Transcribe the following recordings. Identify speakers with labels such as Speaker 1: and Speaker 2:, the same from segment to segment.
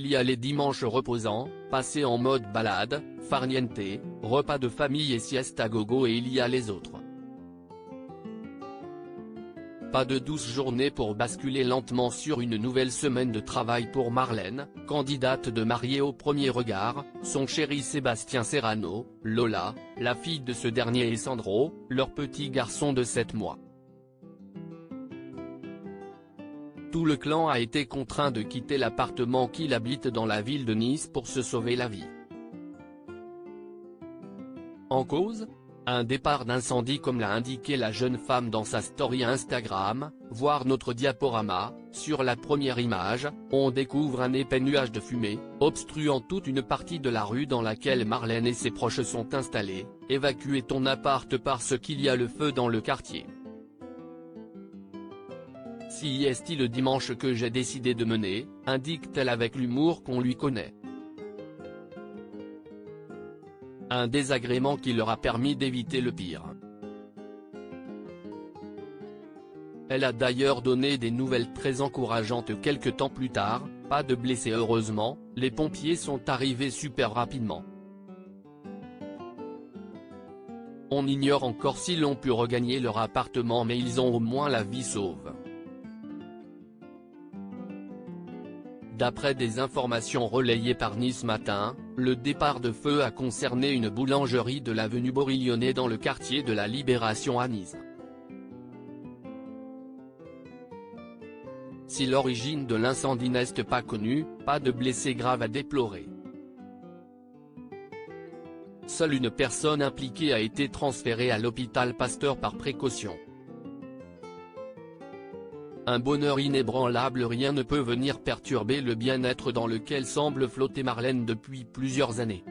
Speaker 1: il y a les dimanches reposants, passés en mode balade, farniente, repas de famille et sieste à gogo, et il y a les autres. Pas de douce journée pour basculer lentement sur une nouvelle semaine de travail pour Marlène, candidate de Mariée au premier regard, son chéri Sébastien Serrano, Lola, la fille de ce dernier et Sandro, leur petit garçon de 7 mois. Tout le clan a été contraint de quitter l'appartement qu'il habite dans la ville de Nice pour se sauver la vie. En cause ? Un départ d'incendie, comme l'a indiqué la jeune femme dans sa story Instagram, voir notre diaporama. Sur la première image, on découvre un épais nuage de fumée, obstruant toute une partie de la rue dans laquelle Marlène et ses proches sont installés. Évacuez ton appart parce qu'il y a le feu dans le quartier. Si est-il le dimanche que j'ai décidé de mener, indique-t-elle avec l'humour qu'on lui connaît. Un désagrément qui leur a permis d'éviter le pire. Elle a d'ailleurs donné des nouvelles très encourageantes quelque temps plus tard, pas de blessés heureusement, les pompiers sont arrivés super rapidement. On ignore encore s'ils ont pu regagner leur appartement, mais ils ont au moins la vie sauve. D'après des informations relayées par Nice Matin, le départ de feu a concerné une boulangerie de l'avenue Borillonnet dans le quartier de la Libération à Nice. Si l'origine de l'incendie n'est pas connue, pas de blessés graves à déplorer. Seule une personne impliquée a été transférée à l'hôpital Pasteur par précaution. Un bonheur inébranlable, rien ne peut venir perturber le bien-être dans lequel semble flotter Marlène depuis plusieurs années.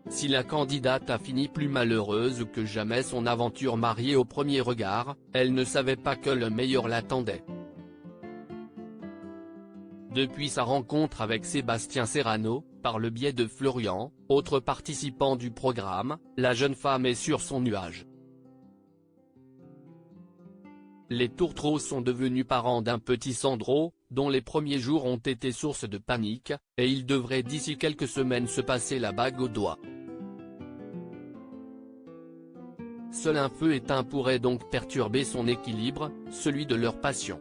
Speaker 1: Si la candidate a fini plus malheureuse que jamais son aventure Mariée au premier regard, elle ne savait pas que le meilleur l'attendait. Depuis sa rencontre avec Sébastien Serrano, par le biais de Florian, autre participant du programme, la jeune femme est sur son nuage. Les tourtereaux sont devenus parents d'un petit Sandro, dont les premiers jours ont été source de panique, et il devrait d'ici quelques semaines se passer la bague au doigt. Seul un feu éteint pourrait donc perturber son équilibre, celui de leur passion.